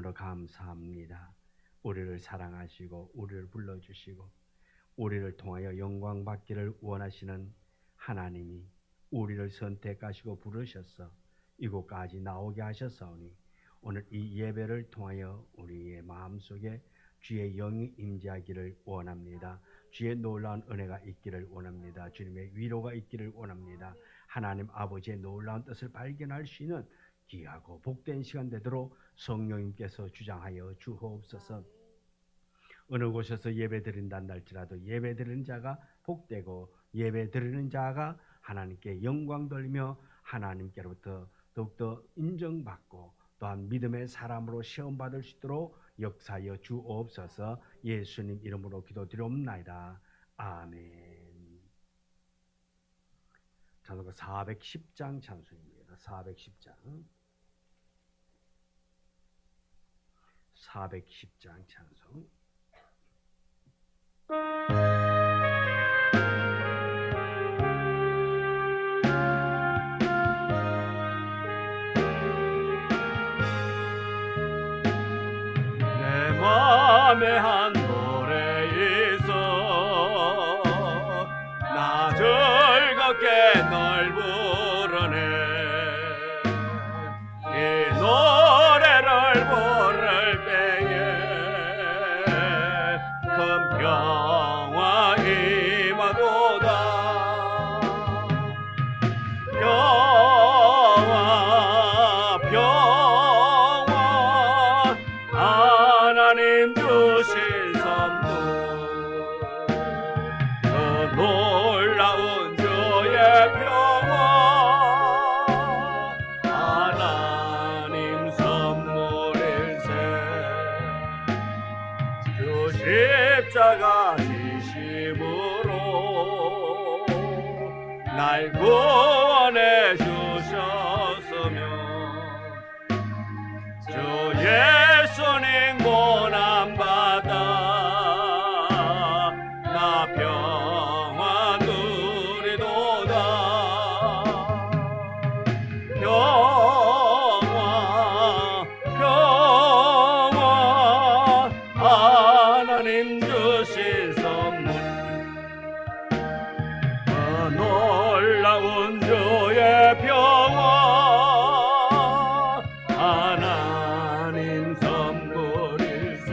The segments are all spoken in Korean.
참으로 감사합니다. 우리를 사랑하시고 우리를 불러주시고 우리를 통하여 영광 받기를 원하시는 하나님이 우리를 선택하시고 부르셔서 이곳까지 나오게 하셨사오니 오늘 이 예배를 통하여 우리의 마음속에 주의 영이 임재하기를 원합니다. 주의 놀라운 은혜가 있기를 원합니다. 주님의 위로가 있기를 원합니다. 하나님 아버지의 놀라운 뜻을 발견할 수 있는 귀하고 복된 시간 되도록 성령님께서 주장하여 주옵소서. 어느 곳에서 예배드린다는 날지라도 예배드리는 자가 복되고 예배드리는 자가 하나님께 영광 돌리며 하나님께로부터 더욱더 인정받고 또한 믿음의 사람으로 시험받을 수 있도록 역사하여 주옵소서. 예수님 이름으로 기도드리옵나이다. 아멘. 찬송가 410장 찬송입니다. 410장 410장 찬송. 내 맘에 한 노래 있어 나 즐겁게 널 부르네. 이 노래를 부를 때에 큰 평화 임하도다. 평화 하나님 주신 선물 그 놀라운 주의 평화 하나님 선물일세. 주 십자가 지심으로 날 구원해 주셨으며 주 예수님 고난받아 나 평화 누리도다. 평화 하나님 주신 선물 그 놀라운 주의 평화 하나님 선물일세.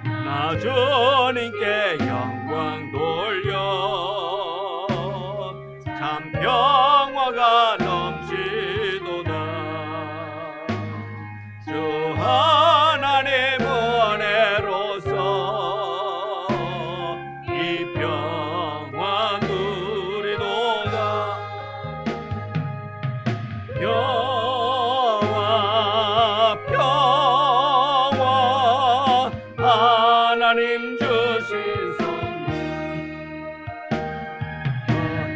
나 주님께 영광 돌려 참 평화가 넘치도다. 주 하나님 은혜로서 이 평화 누리도다. 평화 하나님 주신 선물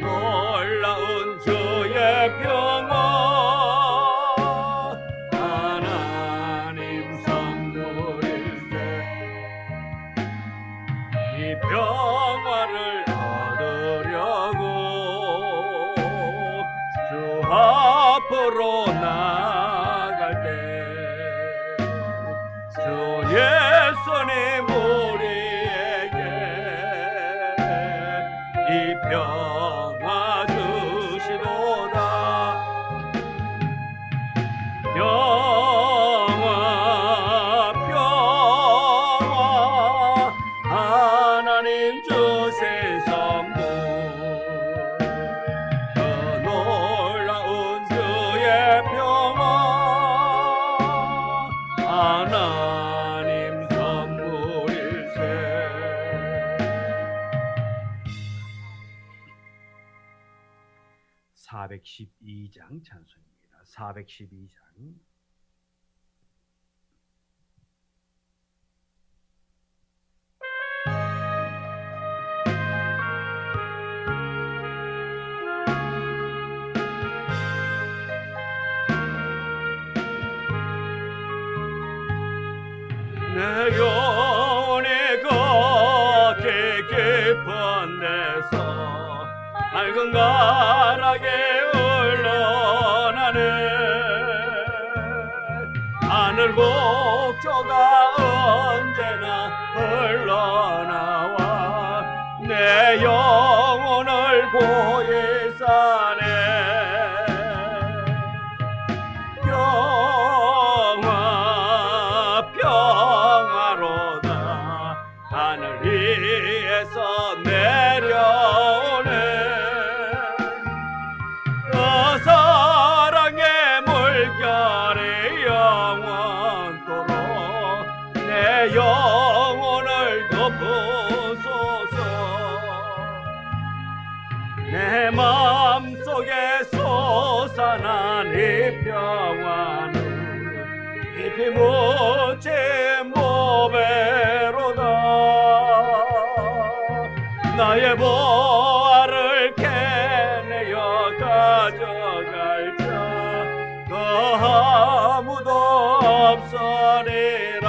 놀라운 주의 평화 하나님 선물일세. 이 평화를 얻으려고 주 앞으로 나갈 때 주 예수님 우리에게 이 평화 주시도다. 평화 하나님 주신 선물 그 놀라운 주의 평화 하나님 선물일세. 412장 찬송입니다. 412장 내 영혼이 걷기 깊은 데서 맑은 가락에 흘러나네. 하늘 곡조가 언제나 흘러나와 내 영혼을 보혜사네. 평화 평화로다 하늘 위에서 내려오네. 그 사랑의 물결이 영원토록 내 영혼을 덮으소서. 내 마음속에 솟아난 이 평화는 깊이 묻힌 보배로다. 나의 보화를 캐내어 가져갈 자 그 아무도 없으리라.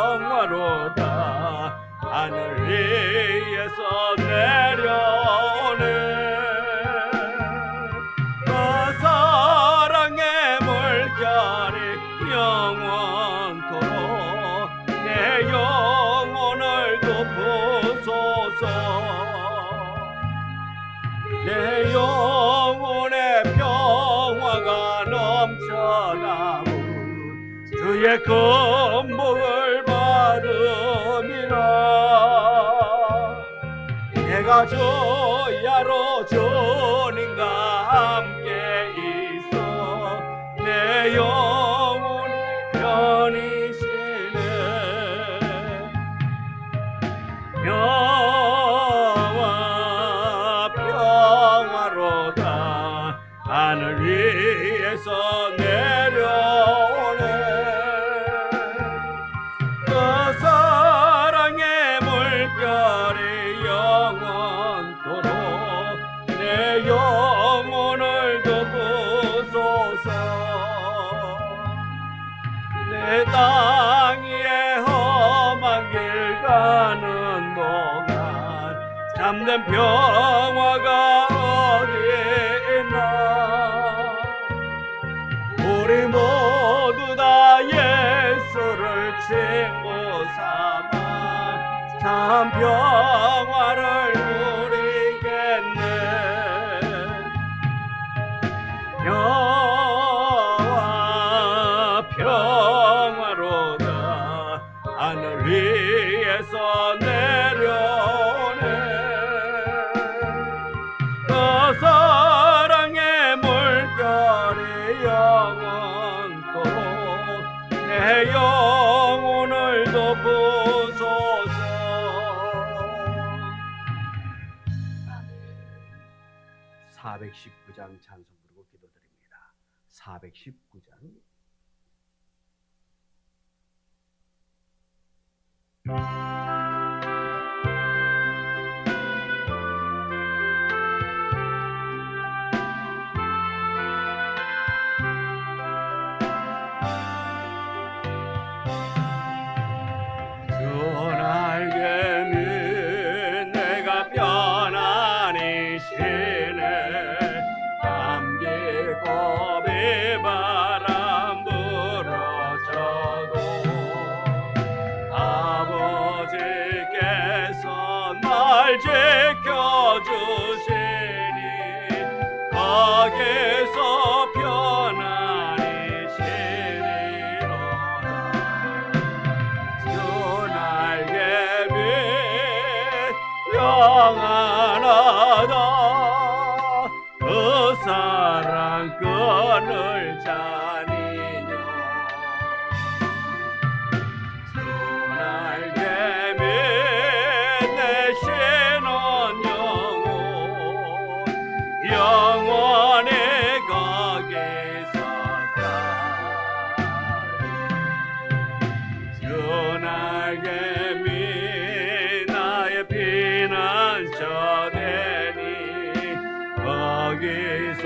평화로다 하늘 위에서 내려오네. 그 사랑의 물결이 영원토록 내 영혼을 덮으소서. 내 영혼의 평화가 넘쳐나고 주의 건복을 받음이라. 내가 주야로 주님과 함께 있어 내 영혼 편이시네. 평화로다 하늘 위에서 내려오네. 그 사랑의 물결이 영원토록 내 영혼을 덮으소서. 내 땅 위에 험한 길 가는 동안 참된 평화가 어디에 있나. 우리 모두 다 예수를 친구 삼아 참 평화를 누리겠네. 평화로다 하늘 위에서 내려오네. 그 사랑의 물결이 영원토록 내 영혼을 덮으소서. 419장 찬송 부르고 기도드립니다. 419장. 주 날개는 내가 편안히 쉬네. 감기고 비바람 불어줘도 아버지께서 날 지켜주시니 거기서 편안히 쉬리로다. 주 날개 위 영원하다 그 사랑 끈을 자니뇨. 주 날개 위 내 쉬는 영혼 영원히 거기서 살리. 주 날개 위 나의 피난처 되니 거기서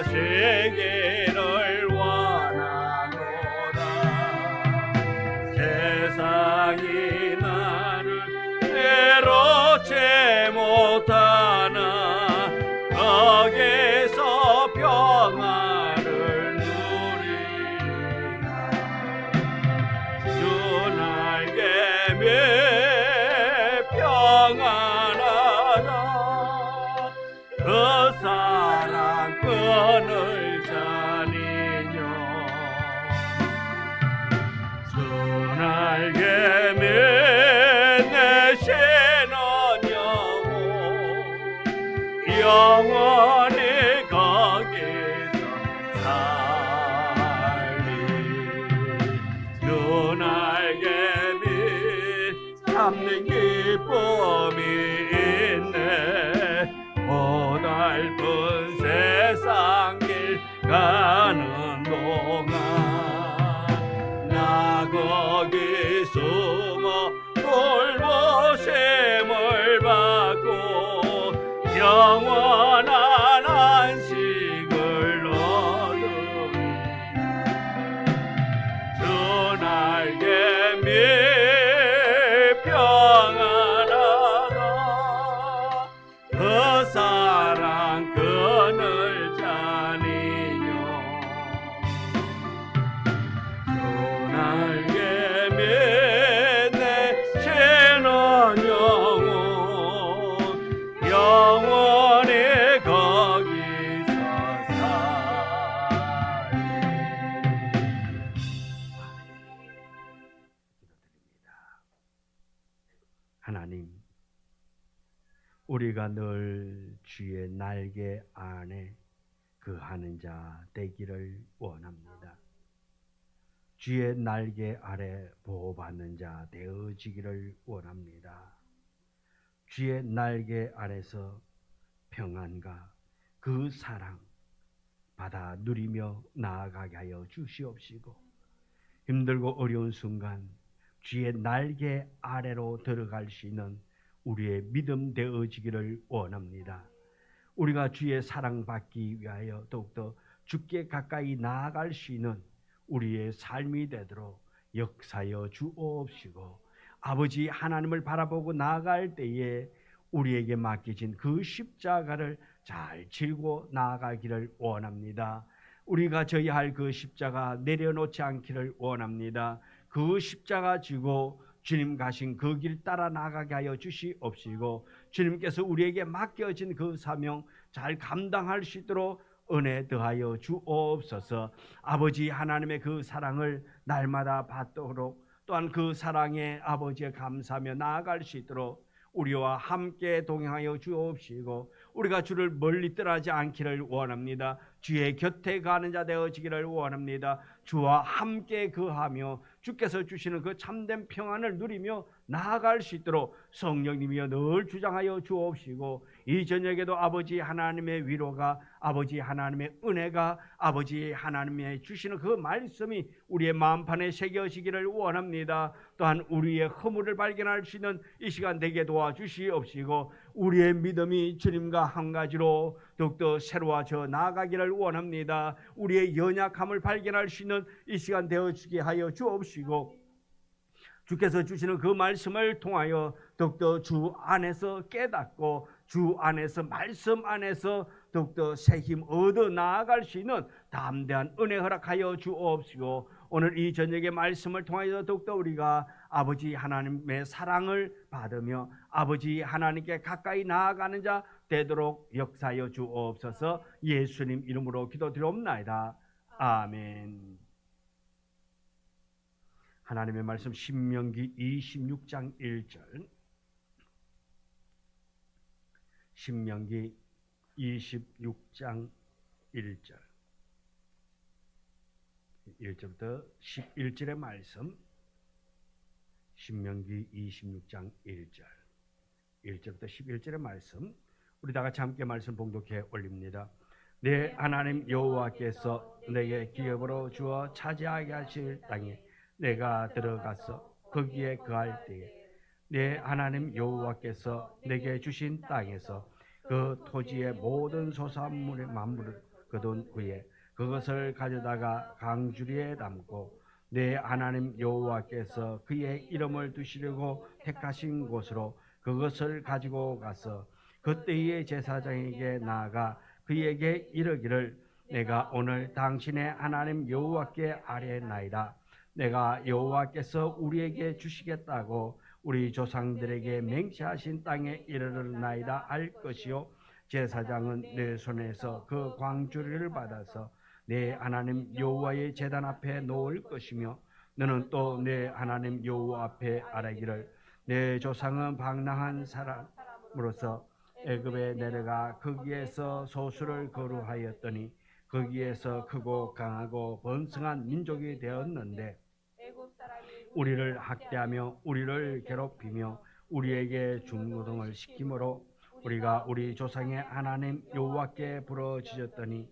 쉬기를 원하노라. 세상이 나를 괴롭지 못하나 참는 기쁨이 있네. 고달픈 세상 길 가는 동안 나 거기 숨어 돌보심을 받고 영원한 안식을 얻으리. 주 날개 밑 평안하다 그 사랑 그늘 자니요. 주 날개 밑 내 신은 영혼 영원히 거기서 살리. 하나님, 우리가 늘 주의 날개 안에 거하는 자 되기를 원합니다. 주의 날개 아래 보호받는 자 되어지기를 원합니다. 주의 날개 아래서 평안과 그 사랑 받아 누리며 나아가게 하여 주시옵시고, 힘들고 어려운 순간 주의 날개 아래로 들어갈 수 있는 우리의 믿음 되어지기를 원합니다. 우리가 주의 사랑받기 위하여 더욱더 주께 가까이 나아갈 수 있는 우리의 삶이 되도록 역사여 주옵시고, 아버지 하나님을 바라보고 나아갈 때에 우리에게 맡겨진 그 십자가를 잘 지고 나아가기를 원합니다. 우리가 져야 할 그 십자가 내려놓지 않기를 원합니다. 그 십자가 지고 주님 가신 그 길 따라 나가게 하여 주시옵시고, 주님께서 우리에게 맡겨진 그 사명 잘 감당할 수 있도록 은혜 더하여 주옵소서. 아버지 하나님의 그 사랑을 날마다 받도록, 또한 그 사랑에 아버지에 감사하며 나아갈 수 있도록 우리와 함께 동행하여 주옵시고, 우리가 주를 멀리 떠나지 않기를 원합니다. 주의 곁에 가는 자 되어지기를 원합니다. 주와 함께 거하며 주께서 주시는 그 참된 평안을 누리며 나아갈 수 있도록 성령님이여 늘 주장하여 주옵시고, 이 저녁에도 아버지 하나님의 위로가, 아버지 하나님의 은혜가, 아버지 하나님의 주시는 그 말씀이 우리의 마음판에 새겨지기를 원합니다. 또한 우리의 허물을 발견할 수 있는 이 시간 되게 도와주시옵시고, 우리의 믿음이 주님과 한 가지로 더욱더 새로워져 나아가기를 원합니다. 우리의 연약함을 발견할 수 있는 이 시간 되어지게 하여 주옵시고, 주께서 주시는 그 말씀을 통하여 더욱더 주 안에서 깨닫고 주 안에서 말씀 안에서 더욱더 새 힘 얻어 나아갈 수 있는 담대한 은혜 허락하여 주옵시고, 오늘 이 저녁의 말씀을 통하여 더욱더 우리가 아버지 하나님의 사랑을 받으며 아버지 하나님께 가까이 나아가는 자 되도록 역사하여 주옵소서. 예수님 이름으로 기도드리옵나이다. 아멘. 하나님의 말씀 신명기 26장 1절, 신명기 26장 1절, 1절부터 11절의 말씀, 신명기 26장 1절, 1절부터 11절의 말씀, 우리 다 같이 함께 말씀 봉독해 올립니다. 내 하나님 여호와께서 내게 기업으로 주어 차지하게 하실 땅에 내가 들어가서 거기에 거할 때에 내 하나님 여호와께서 내게 주신 땅에서 그 토지의 모든 소산물의 만물을 거둔 후에 그것을 가져다가 강주리에 담고 내 하나님 여호와께서 그의 이름을 두시려고 택하신 곳으로 그것을 가지고 가서 그때의 제사장에게 나아가 그에게 이르기를 내가 오늘 당신의 하나님 여호와께 아뢰나이다. 내가 여호와께서 우리에게 주시겠다고 우리 조상들에게 맹세하신 땅에 이르르나이다 할 것이요, 제사장은 내 손에서 그 광주리를 받아서 내 하나님 여호와의 제단 앞에 놓을 것이며, 너는 또 내 하나님 여호와 앞에 아뢰기를 내 조상은 방랑한 사람으로서 애굽에 내려가 거기에서 소수를 거루하였더니 거기에서 크고 강하고 번성한 민족이 되었는데 우리를 학대하며 우리를 괴롭히며 우리에게 중노동을 시키므로 우리가 우리 조상의 하나님 여호와께 부르짖었더니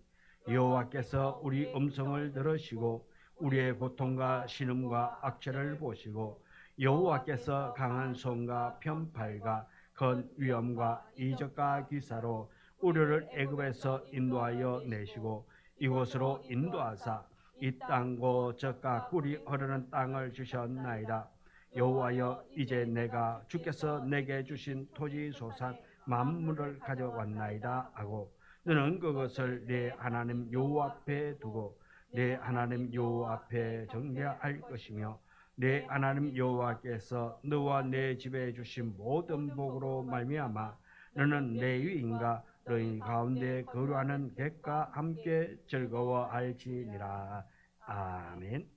여호와께서 우리 음성을 들으시고 우리의 고통과 신음과 악체를 보시고 여호와께서 강한 손과 편팔과 큰 위엄과 이적과 기사로 우리를 애굽에서 인도하여 내시고 이곳으로 인도하사 이 땅고 젖과 꿀이 흐르는 땅을 주셨나이다. 여호와여 이제 내가 주께서 내게 주신 토지 소산 만물을 가져왔나이다 하고 너는 그것을 내 하나님 여호와 앞에 두고 내 하나님 여호와 앞에 정죄할 것이며 내 하나님 여호와께서 너와 내 집에 주신 모든 복으로 말미암아 너는 레위인과 너희 가운데 거류하는 객과 함께 즐거워할지니라. 아멘.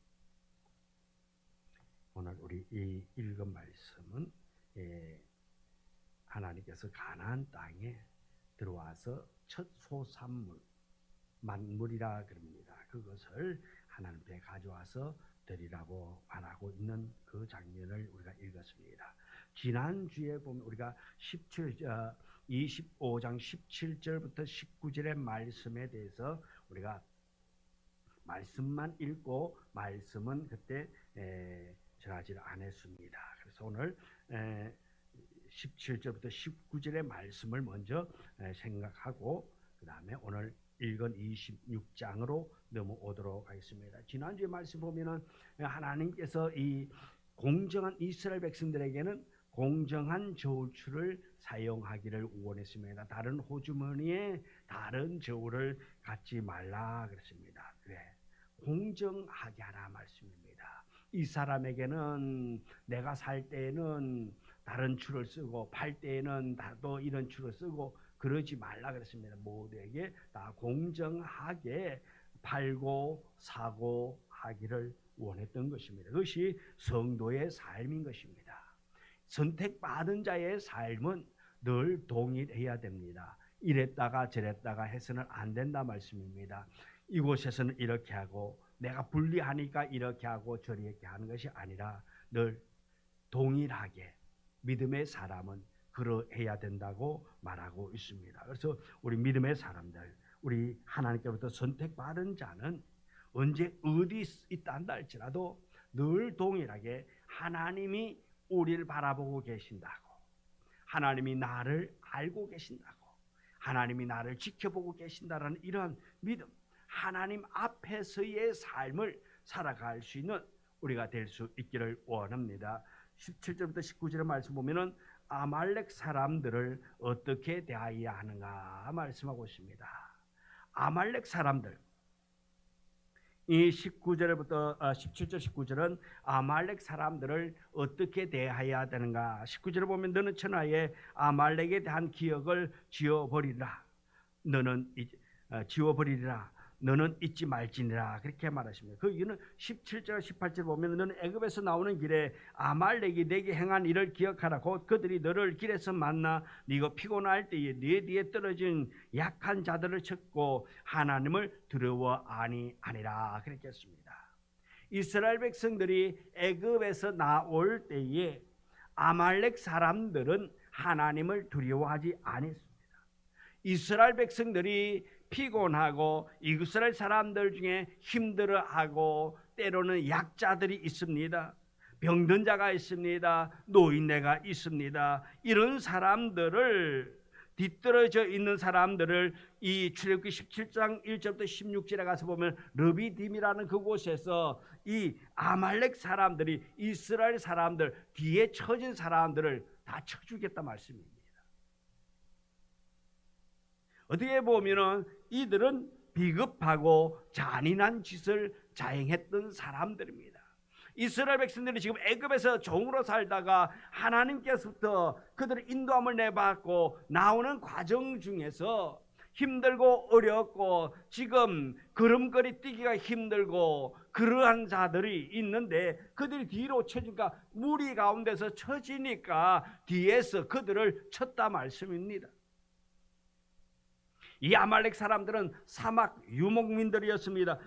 오늘 우리 이 읽은 말씀은 하나님께서 가나안 땅에 들어와서 첫 소산물 만물이라 그럽니다. 그것을 하나님께 가져와서 드리라고 말하고 있는 그 장면을 우리가 읽었습니다. 지난주에 보면 우리가 25장 17절부터 19절의 말씀에 대해서 우리가 말씀만 읽고 말씀은 그때 전하지를 않았습니다. 그래서 오늘 17절부터 19절의 말씀을 먼저 생각하고 그 다음에 오늘 읽은 26장으로 넘어오도록 하겠습니다. 지난주에 말씀 보면은 하나님께서 이 공정한 이스라엘 백성들에게는 공정한 저울추를 사용하기를 원했습니다. 다른 호주머니에 다른 저울을 갖지 말라 그랬습니다. 왜? 공정하게 하라 말씀입니다. 이 사람에게는 내가 살 때에는 다른 추를 쓰고 팔 때에는 나도 이런 추를 쓰고 그러지 말라 그랬습니다. 모두에게 다 공정하게 팔고 사고 하기를 원했던 것입니다. 그것이 성도의 삶인 것입니다. 선택받은 자의 삶은 늘 동일해야 됩니다. 이랬다가 저랬다가 해서는 안 된다 말씀입니다. 이곳에서는 이렇게 하고 내가 분리하니까 이렇게 하고 저렇게 하는 것이 아니라 늘 동일하게 믿음의 사람은 그러해야 된다고 말하고 있습니다. 그래서 우리 믿음의 사람들, 우리 하나님께로부터 선택받은 자는 언제 어디 있다 한다 할지라도 늘 동일하게 하나님이 우리를 바라보고 계신다고, 하나님이 나를 알고 계신다고, 하나님이 나를 지켜보고 계신다라는 이런 믿음, 하나님 앞에서의 삶을 살아갈 수 있는 우리가 될 수 있기를 원합니다. 17절부터 19절의 말씀 보면은 아말렉 사람들을 어떻게 대하여야 하는가 말씀하고 있습니다. 아말렉 사람들, 이 19절부터 17절 19절은 아말렉 사람들을 어떻게 대해야 되는가. 19절을 보면 너는 천하에 아말렉에 대한 기억을 지워버리라. 너는 지워버리라. 너는 잊지 말지니라. 그렇게 말하십니다. 그 이유는 17절 18절 보면 너는 애굽에서 나오는 길에 아말렉이 내게 행한 일을 기억하라. 곧 그들이 너를 길에서 만나 네가 피곤할 때에 네 뒤에 떨어진 약한 자들을 쳤고 하나님을 두려워 아니하니라. 그렇게 했습니다. 이스라엘 백성들이 애굽에서 나올 때에 아말렉 사람들은 하나님을 두려워하지 않았습니다. 이스라엘 백성들이 피곤하고 이스라엘 사람들 중에 힘들어하고 때로는 약자들이 있습니다. 병든 자가 있습니다. 노인네가 있습니다. 이런 사람들을 뒤떨어져 있는 사람들을 이 출애굽기 17장 1절부터 16절에 가서 보면 르비딤이라는 그곳에서 이 아말렉 사람들이 이스라엘 사람들 뒤에 처진 사람들을 다 쳐주겠다 말씀입니다. 어떻게 보면은 이들은 비겁하고 잔인한 짓을 자행했던 사람들입니다. 이스라엘 백성들이 지금 애굽에서 종으로 살다가 하나님께서부터 그들의 인도함을 내받고 나오는 과정 중에서 힘들고 어렵고 지금 걸음걸이 뛰기가 힘들고 그러한 자들이 있는데 그들이 뒤로 쳐지니까 무리 가운데서 쳐지니까 뒤에서 그들을 쳤다 말씀입니다. 이 아말렉 사람들은 사막 유목민들이었습니다.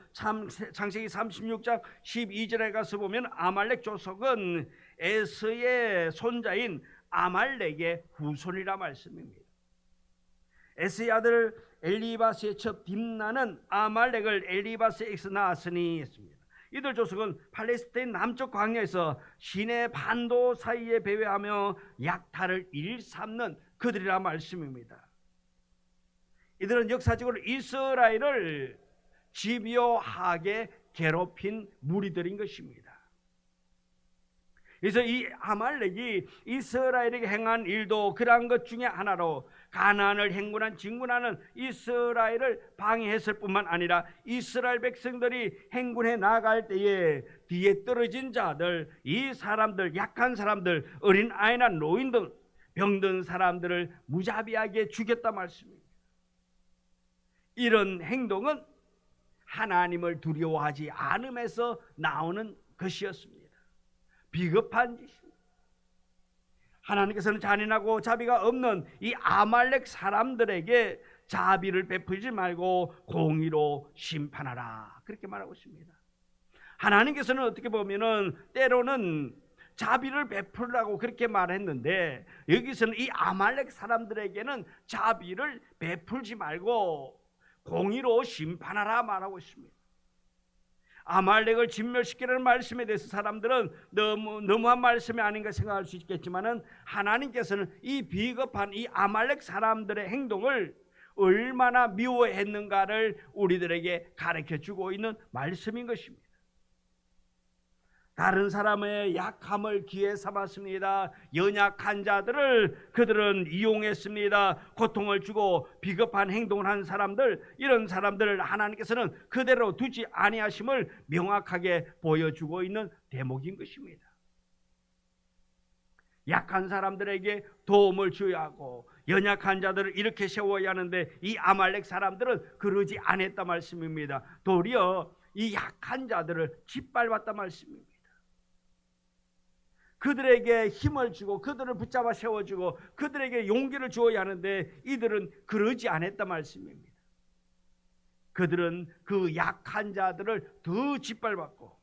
창세기 36장 12절에 가서 보면 아말렉 족속은 에서의 손자인 아말렉의 후손이라 말씀입니다. 에서의 아들 엘리바스의 첩 딥나는 아말렉을 엘리바스에게서 낳았으니 했습니다. 이들 족속은 팔레스타인 남쪽 광야에서 시내 반도 사이에 배회하며 약탈을 일삼는 그들이라 말씀입니다. 이들은 역사적으로 이스라엘을 집요하게 괴롭힌 무리들인 것입니다. 그래서 이 아말렉이 이스라엘에게 행한 일도 그러한 것 중에 하나로 가나안을 행군한 진군하는 이스라엘을 방해했을 뿐만 아니라 이스라엘 백성들이 행군해 나갈 때에 뒤에 떨어진 자들, 이 사람들, 약한 사람들, 어린 아이나 노인 등 병든 사람들을 무자비하게 죽였다 말씀입니다. 이런 행동은 하나님을 두려워하지 않음에서 나오는 것이었습니다. 비겁한 짓입니다. 하나님께서는 잔인하고 자비가 없는 이 아말렉 사람들에게 자비를 베풀지 말고 공의로 심판하라, 그렇게 말하고 있습니다. 하나님께서는 어떻게 보면은 때로는 자비를 베풀라고 그렇게 말했는데, 여기서는 이 아말렉 사람들에게는 자비를 베풀지 말고 공의로 심판하라 말하고 있습니다. 아말렉을 진멸시키라는 말씀에 대해서 사람들은 너무한 말씀이 아닌가 생각할 수 있겠지만은, 하나님께서는 이 비겁한 이 아말렉 사람들의 행동을 얼마나 미워했는가를 우리들에게 가르쳐 주고 있는 말씀인 것입니다. 다른 사람의 약함을 기회 삼았습니다. 연약한 자들을 그들은 이용했습니다. 고통을 주고 비겁한 행동을 한 사람들, 이런 사람들을 하나님께서는 그대로 두지 아니하심을 명확하게 보여주고 있는 대목인 것입니다. 약한 사람들에게 도움을 줘야 하고 연약한 자들을 이렇게 세워야 하는데, 이 아말렉 사람들은 그러지 않았다 말씀입니다. 도리어 이 약한 자들을 짓밟았다 말씀입니다. 그들에게 힘을 주고 그들을 붙잡아 세워주고 그들에게 용기를 주어야 하는데, 이들은 그러지 않았다 말씀입니다. 그들은 그 약한 자들을 더 짓밟았고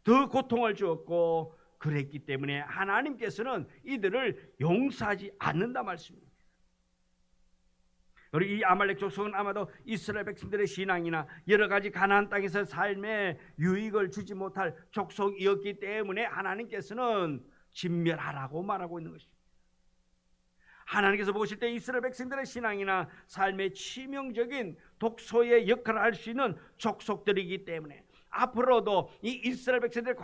더 고통을 주었고, 그랬기 때문에 하나님께서는 이들을 용서하지 않는다 말씀입니다. 우리 이 아말렉 족속은 아마도 이스라엘 백성들의 신앙이나 여러 가지 가나안 땅에서 삶에 유익을 주지 못할 족속이었기 때문에 하나님께서는 진멸하라고 말하고 있는 것입니다. 하나님께서 보실 때 이스라엘 백성들의 신앙이나 삶의 치명적인 독소의 역할을 할 수 있는 족속들이기 때문에, 앞으로도 이 이스라엘 백성들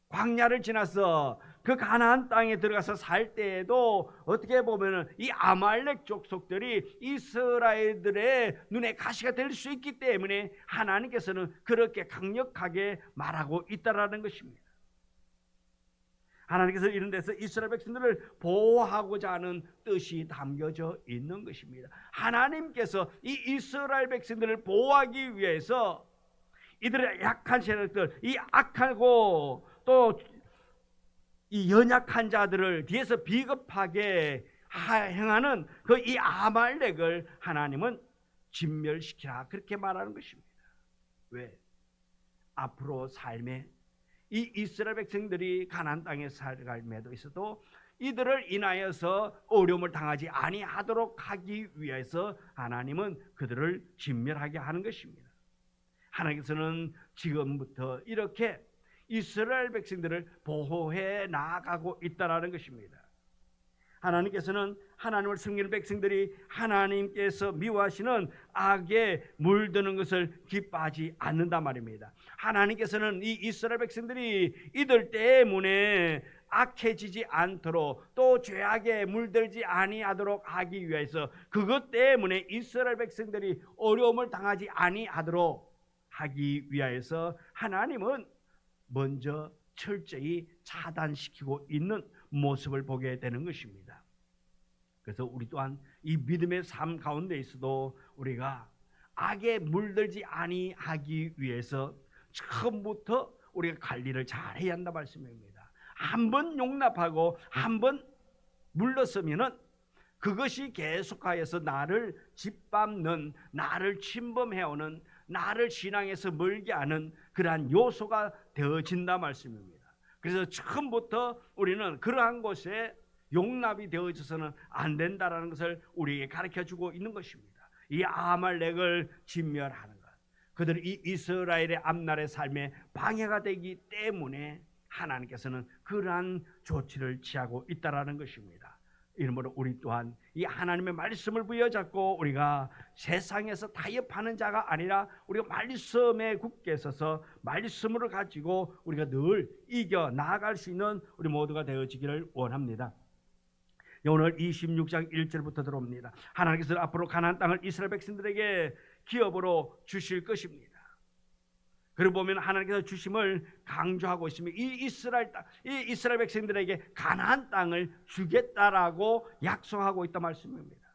광야를 지나서 그 가나안 땅에 들어가서 살 때에도 어떻게 보면은 이 아말렉 족속들이 이스라엘들의 눈에 가시가 될 수 있기 때문에 하나님께서는 그렇게 강력하게 말하고 있다라는 것입니다. 하나님께서 이런 데서 이스라엘 백성들을 보호하고자 하는 뜻이 담겨져 있는 것입니다. 하나님께서 이 이스라엘 백성들을 보호하기 위해서 이들의 약한 세력들, 이 악하고 또 이 연약한 자들을 뒤에서 비겁하게 행하는 그 이 아말렉을 하나님은 진멸시키라, 그렇게 말하는 것입니다. 왜? 앞으로 삶에 이 이스라엘 백성들이 가나안 땅에 살갈매도 있어도 이들을 인하여서 어려움을 당하지 아니하도록 하기 위해서 하나님은 그들을 진멸하게 하는 것입니다. 하나님께서는 지금부터 이렇게 이스라엘 백성들을 보호해 나가고 있다라는 것입니다. 하나님께서는 하나님을 섬기는 백성들이 하나님께서 미워하시는 악에 물드는 것을 기뻐하지 않는단 말입니다. 하나님께서는 이 이스라엘 백성들이 이들 때문에 악해지지 않도록 또 죄악에 물들지 아니하도록 하기 위해서, 그것 때문에 이스라엘 백성들이 어려움을 당하지 아니하도록 하기 위하여서 하나님은 먼저 철저히 차단시키고 있는 모습을 보게 되는 것입니다. 그래서 우리 또한 이 믿음의 삶 가운데 있어도 우리가 악에 물들지 아니하기 위해서 처음부터 우리가 관리를 잘 해야 한다 말씀입니다. 한번 용납하고 한번 물러서면은 그것이 계속하여서 나를 짓밟는, 나를 침범해오는, 나를 신앙에서 멀게 하는 그러한 요소가 되어진다 말씀입니다. 그래서 처음부터 우리는 그러한 곳에 용납이 되어져서는 안 된다라는 것을 우리에게 가르쳐주고 있는 것입니다. 이 아말렉을 진멸하는 것, 그들이 이 이스라엘의 앞날의 삶에 방해가 되기 때문에 하나님께서는 그러한 조치를 취하고 있다라는 것입니다. 이러므로 우리 또한 이 하나님의 말씀을 부여잡고 우리가 세상에서 타협하는 자가 아니라 우리가 말씀에 굳게 서서 말씀을 가지고 우리가 늘 이겨 나아갈 수 있는 우리 모두가 되어지기를 원합니다. 오늘 26장 1절부터 들어옵니다. 하나님께서 앞으로 가나안 땅을 이스라엘 백성들에게 기업으로 주실 것입니다. 그리고 보면 하나님께서 주심을 강조하고 있으며 이 이스라엘 백성들에게 가나안 땅을 주겠다라고 약속하고 있다 말씀입니다.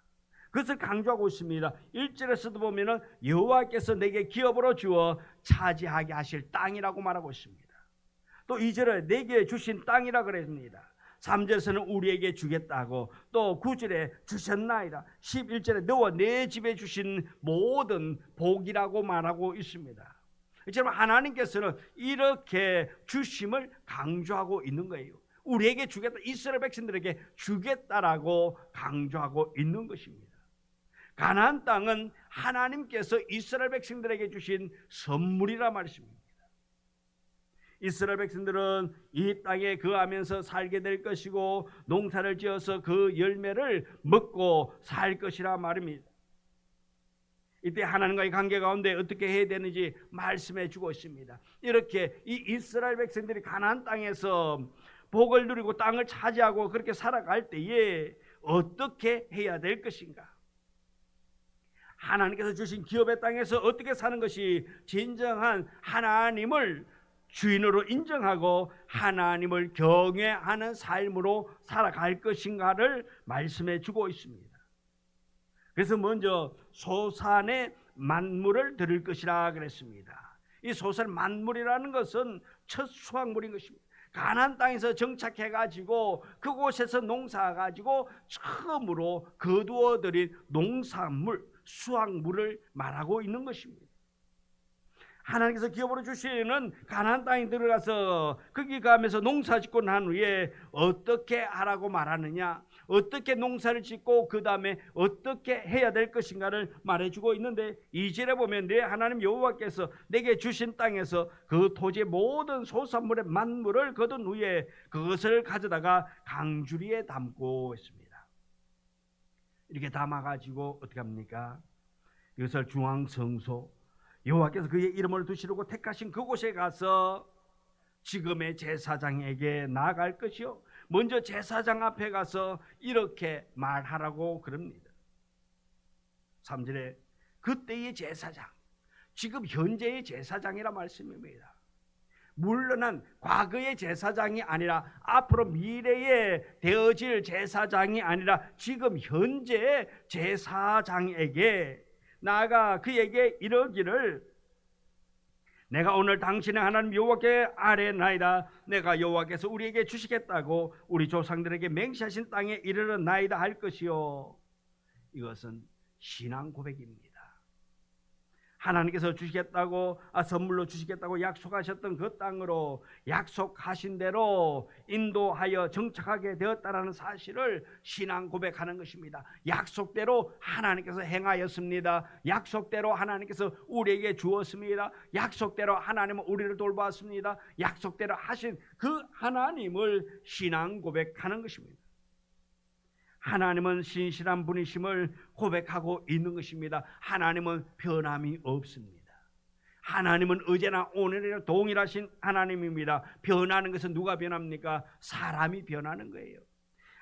그것을 강조하고 있습니다. 1절에서도 보면은 여호와께서 내게 기업으로 주어 차지하게 하실 땅이라고 말하고 있습니다. 또 2절에 내게 주신 땅이라 그랬습니다. 3절에서는 우리에게 주겠다고, 또 9절에 주셨나이다. 11절에 너와 내 집에 주신 모든 복이라고 말하고 있습니다. 이처럼 하나님께서는 이렇게 주심을 강조하고 있는 거예요. 우리에게 주겠다, 이스라엘 백성들에게 주겠다라고 강조하고 있는 것입니다. 가나안 땅은 하나님께서 이스라엘 백성들에게 주신 선물이라 말씀입니다. 이스라엘 백성들은 이 땅에 거하면서 살게 될 것이고 농사를 지어서 그 열매를 먹고 살 것이라 말입니다. 이때 하나님과의 관계 가운데 어떻게 해야 되는지 말씀해 주고 있습니다. 이렇게 이 이스라엘 백성들이 가나안 땅에서 복을 누리고 땅을 차지하고 그렇게 살아갈 때에 어떻게 해야 될 것인가? 하나님께서 주신 기업의 땅에서 어떻게 사는 것이 진정한 하나님을 주인으로 인정하고 하나님을 경외하는 삶으로 살아갈 것인가를 말씀해 주고 있습니다. 그래서 먼저 소산의 만물을 드릴 것이라 그랬습니다. 이 소산 만물이라는 것은 첫 수확물인 것입니다. 가나안 땅에서 정착해가지고 그곳에서 농사가지고 처음으로 거두어들인 농산물, 수확물을 말하고 있는 것입니다. 하나님께서 기업으로 주시는 가나안 땅에 들어가서 거기 가면서 농사 짓고 난 후에 어떻게 하라고 말하느냐, 어떻게 농사를 짓고 그 다음에 어떻게 해야 될 것인가를 말해주고 있는데 2절에 보면 내 하나님 여호와께서 내게 주신 땅에서 그 토지의 모든 소산물의 만물을 거둔 후에 그것을 가져다가 강주리에 담고 있습니다. 이렇게 담아가지고 어떻게 합니까? 이것을 중앙성소, 여호와께서 그의 이름을 두시려고 택하신 그곳에 가서 지금의 제사장에게 나아갈 것이요, 먼저 제사장 앞에 가서 이렇게 말하라고 그럽니다. 3절에 그때의 제사장, 지금 현재의 제사장이라 말씀입니다. 물론은 과거의 제사장이 아니라 앞으로 미래에 되어질 제사장이 아니라 지금 현재의 제사장에게 나아가 그에게 이르기를 내가 오늘 당신의 하나님 여호와께 아뢰나이다. 내가 여호와께서 우리에게 주시겠다고 우리 조상들에게 맹세하신 땅에 이르러나이다 할 것이요. 이것은 신앙 고백입니다. 하나님께서 주시겠다고 선물로 주시겠다고 약속하셨던 그 땅으로 약속하신 대로 인도하여 정착하게 되었다라는 사실을 신앙 고백하는 것입니다. 약속대로 하나님께서 행하였습니다. 약속대로 하나님께서 우리에게 주었습니다. 약속대로 하나님은 우리를 돌보았습니다. 약속대로 하신 그 하나님을 신앙 고백하는 것입니다. 하나님은 신실한 분이심을 고백하고 있는 것입니다. 하나님은 변함이 없습니다. 하나님은 어제나 오늘이나 동일하신 하나님입니다. 변하는 것은 누가 변합니까? 사람이 변하는 거예요.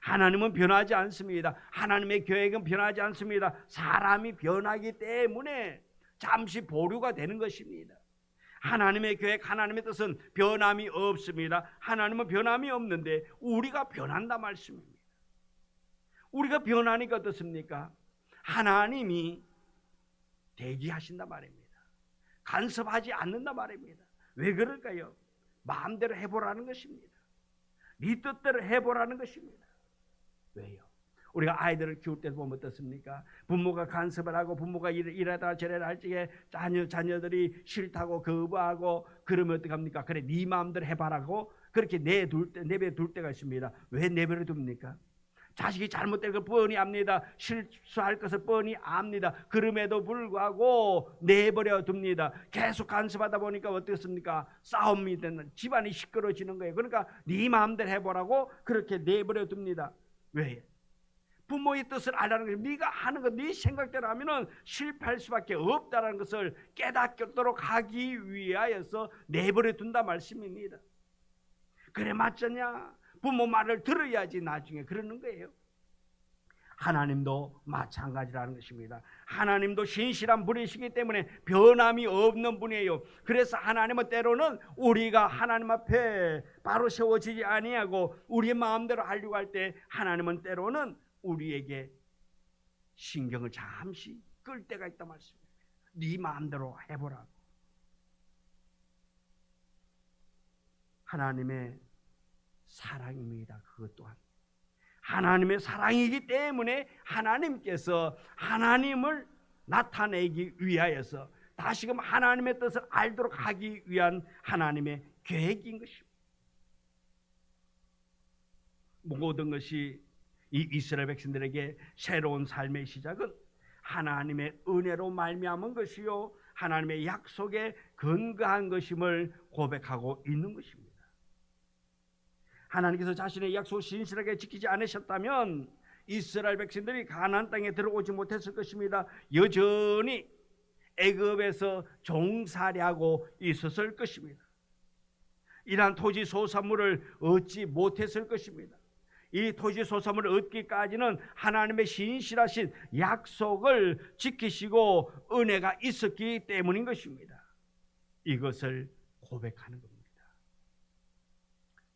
하나님은 변하지 않습니다. 하나님의 계획은 변하지 않습니다. 사람이 변하기 때문에 잠시 보류가 되는 것입니다. 하나님의 계획, 하나님의 뜻은 변함이 없습니다. 하나님은 변함이 없는데 우리가 변한다 말씀입니다. 우리가 변하니까 어떻습니까? 하나님이 대기하신다 말입니다. 간섭하지 않는다 말입니다. 왜 그럴까요? 마음대로 해보라는 것입니다. 네 뜻대로 해보라는 것입니다. 왜요? 우리가 아이들을 키울 때 보면 어떻습니까? 부모가 간섭을 하고 부모가 이래다 저래다 할 적에 자녀들이 싫다고 거부하고 그러면 어떡합니까? 그래 네 마음대로 해봐라고 그렇게 내버려둘 때가 있습니다. 왜 내버려둡니까? 자식이 잘못된 걸 뻔히 압니다. 실수할 것을 뻔히 압니다. 그럼에도 불구하고 내버려 둡니다. 계속 간섭하다 보니까 어떻습니까? 싸움이 되는 집안이 시끄러워지는 거예요. 그러니까 네 마음대로 해보라고 그렇게 내버려 둡니다. 왜? 부모의 뜻을 알라는 거예요. 네가 하는 거 네 생각대로 하면은 실패할 수밖에 없다는 것을 깨닫도록 하기 위하여서 내버려 둔다 말씀입니다. 그래 맞잖냐? 부모 말을 들어야지 나중에 그러는 거예요. 하나님도 마찬가지라는 것입니다. 하나님도 신실한 분이시기 때문에 변함이 없는 분이에요. 그래서 하나님은 때로는 우리가 하나님 앞에 바로 세워지지 아니하고 우리의 마음대로 하려고 할 때 하나님은 때로는 우리에게 신경을 잠시 끌 때가 있다 말씀입니다. 네 마음대로 해보라고. 하나님의 사랑입니다. 그것 또한 하나님의 사랑이기 때문에 하나님께서 하나님을 나타내기 위하여서 다시금 하나님의 뜻을 알도록 하기 위한 하나님의 계획인 것입니다. 모든 것이 이 이스라엘 백성들에게 새로운 삶의 시작은 하나님의 은혜로 말미암은 것이요 하나님의 약속에 근거한 것임을 고백하고 있는 것입니다. 하나님께서 자신의 약속을 신실하게 지키지 않으셨다면 이스라엘 백성들이 가나안 땅에 들어오지 못했을 것입니다. 여전히 애굽에서 종살이하고 있었을 것입니다. 이러한 토지 소산물을 얻지 못했을 것입니다. 이 토지 소산물을 얻기까지는 하나님의 신실하신 약속을 지키시고 은혜가 있었기 때문인 것입니다. 이것을 고백하는 겁니다.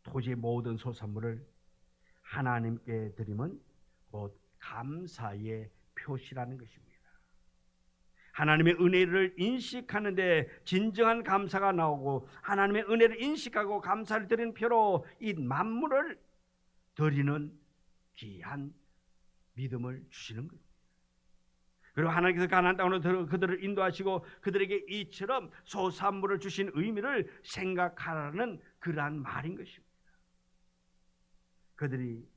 토지의 모든 소산물을 하나님께 드리면 곧 감사의 표시라는 것입니다. 하나님의 은혜를 인식하는데 진정한 감사가 나오고 하나님의 은혜를 인식하고 감사를 드리는 표로 이 만물을 드리는 귀한 믿음을 주시는 겁니다. 그리고 하나님께서 가나안 땅으로 그들을 인도하시고 그들에게 이처럼 소산물을 주신 의미를 생각하라는 그러한 말인 것입니다. 그들이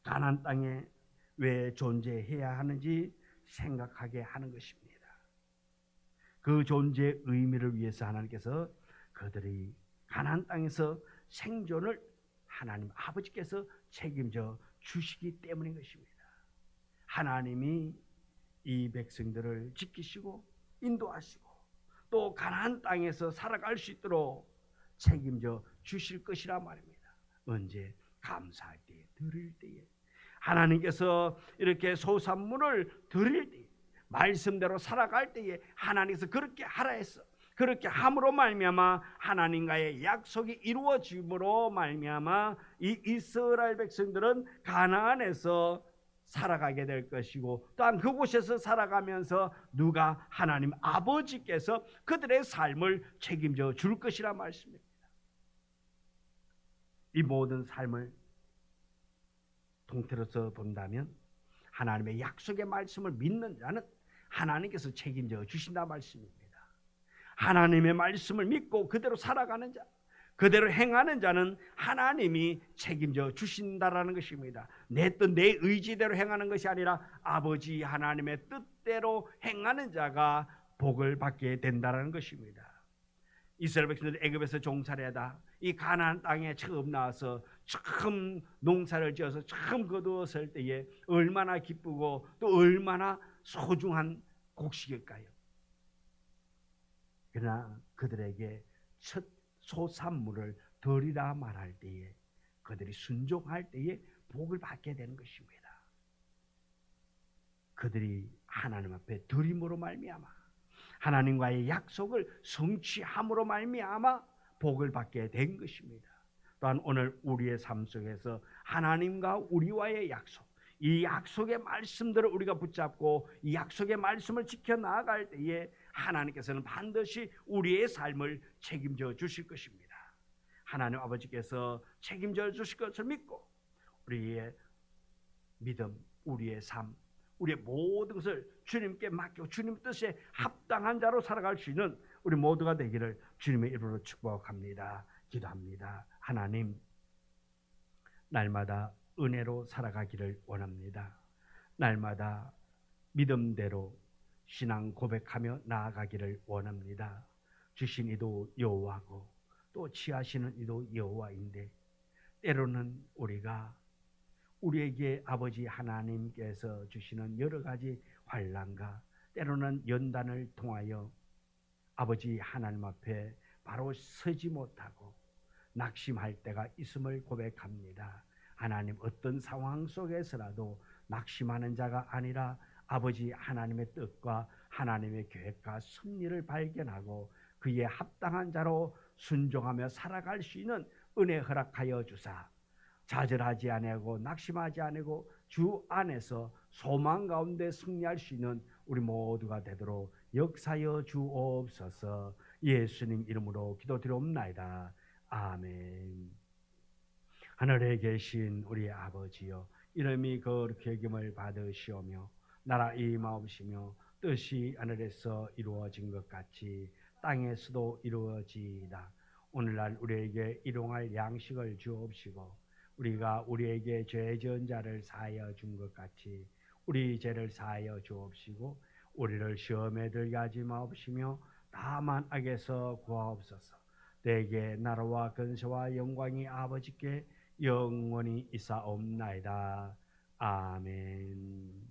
가나안 땅에 왜 존재해야 하는지 생각하게 하는 것입니다. 그 존재의 의미를 위해서 하나님께서 그들이 가나안 땅에서 생존을 하나님 아버지께서 책임져 주시기 때문인 것입니다. 하나님이 이 백성들을 지키시고 인도하시고 또 가나안 땅에서 살아갈 수 있도록 책임져 주실 것이라 말입니다. 언제? 감사할 때에, 드릴 때에, 하나님께서 이렇게 소산물을 드릴 때에, 말씀대로 살아갈 때에 하나님께서 그렇게 하라 했어. 그렇게 함으로 말미암아 하나님과의 약속이 이루어짐으로 말미암아 이 이스라엘 백성들은 가나안에서 살아가게 될 것이고 또한 그곳에서 살아가면서 누가? 하나님 아버지께서 그들의 삶을 책임져 줄 것이라 말씀입니다. 이 모든 삶을 통틀어서 본다면 하나님의 약속의 말씀을 믿는 자는 하나님께서 책임져 주신다 말씀입니다. 하나님의 말씀을 믿고 그대로 살아가는 자, 그대로 행하는 자는 하나님이 책임져 주신다라는 것입니다. 내 뜻, 내 의지대로 행하는 것이 아니라 아버지 하나님의 뜻대로 행하는 자가 복을 받게 된다라는 것입니다. 이스라엘 백성들이 애굽에서 종살이하다 이 가나안 땅에 처음 나와서 처음 농사를 지어서 처음 거두었을 때에 얼마나 기쁘고 또 얼마나 소중한 곡식일까요? 그러나 그들에게 첫 소산물을 드리라 말할 때에 그들이 순종할 때에 복을 받게 되는 것입니다. 그들이 하나님 앞에 드림으로 말미암아 하나님과의 약속을 성취함으로 말미암아 복을 받게 된 것입니다. 또한 오늘 우리의 삶 속에서 하나님과 우리와의 약속, 이 약속의 말씀들을 우리가 붙잡고 이 약속의 말씀을 지켜나갈 때에 하나님께서는 반드시 우리의 삶을 책임져 주실 것입니다. 하나님 아버지께서 책임져 주실 것을 믿고 우리의 믿음, 우리의 삶, 우리의 모든 것을 주님께 맡기고 주님 뜻에 합당한 자로 살아갈 수 있는 우리 모두가 되기를 주님의 이름으로 축복합니다. 기도합니다. 하나님, 날마다 은혜로 살아가기를 원합니다. 날마다 믿음대로 신앙 고백하며 나아가기를 원합니다. 주신 이도 여호와고 또 취하시는 이도 여호와인데 때로는 우리가 우리에게 아버지 하나님께서 주시는 여러 가지 환난과 때로는 연단을 통하여 아버지 하나님 앞에 바로 서지 못하고 낙심할 때가 있음을 고백합니다. 하나님, 어떤 상황 속에서라도 낙심하는 자가 아니라 아버지 하나님의 뜻과 하나님의 계획과 섭리를 발견하고 그에 합당한 자로 순종하며 살아갈 수 있는 은혜 허락하여 주사 좌절하지 아니하고 낙심하지 아니고 주 안에서 소망 가운데 승리할 수 있는 우리 모두가 되도록 역사여 주옵소서. 예수님 이름으로 기도드리옵나이다. 아멘. 하늘에 계신 우리 아버지여, 이름이 거룩히 여김을 받으시오며 나라 임하옵시며 뜻이 하늘에서 이루어진 것 같이 땅에서도 이루어지이다. 오늘날 우리에게 일용할 양식을 주옵시고 우리가 우리에게 죄 지은 자를 사하여 준 것 같이 우리 죄를 사하여 주옵시고 우리를 시험에 들게 하지 마옵시며 다만 악에서 구하옵소서. 내게 나라와 근세와 영광이 아버지께 영원히 있사옵나이다. 아멘.